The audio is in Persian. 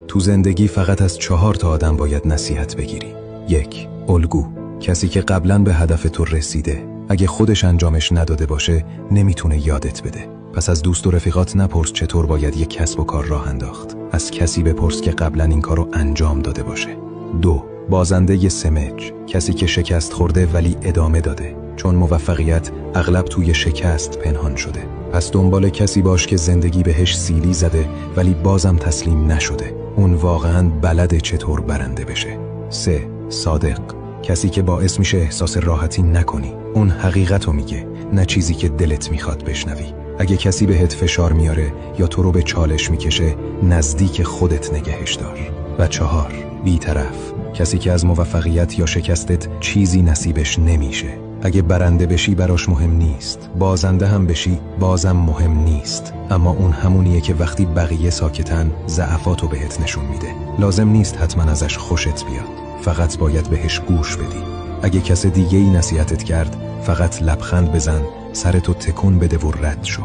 تو زندگی فقط از 4 آدم باید نصیحت بگیری. 1. الگو، کسی که قبلاً به هدف تو رسیده. اگه خودش انجامش نداده باشه نمیتونه یادت بده. پس از دوست و رفیقات نپرس چطور باید یک کسب و کار راه انداخت. از کسی بپرس که قبلاً این کارو انجام داده باشه. 2. بازنده سمج، کسی که شکست خورده ولی ادامه داده. چون موفقیت اغلب توی شکست پنهان شده. پس دنبال کسی باش که زندگی بهش سیلی زده ولی بازم تسلیم نشده. اون واقعاً بلده چطور برنده بشه. 3. صادق، کسی که باعث میشه احساس راحتی نکنی. اون حقیقتو میگه، نه چیزی که دلت میخواد بشنوی. اگه کسی بهت فشار میاره یا تو رو به چالش میکشه، نزدیک خودت نگهش دار. و 4. بی‌طرف، کسی که از موفقیت یا شکستت چیزی نصیبش نمیشه. اگه برنده بشی براش مهم نیست، بازنده هم بشی بازم مهم نیست. اما اون همونیه که وقتی بقیه ساکتن ضعفاتو بهت نشون میده. لازم نیست حتما ازش خوشت بیاد، فقط باید بهش گوش بدی. اگه کس دیگه‌ای نصیحتت کرد، فقط لبخند بزن، سرتو تکون بده و رد شو.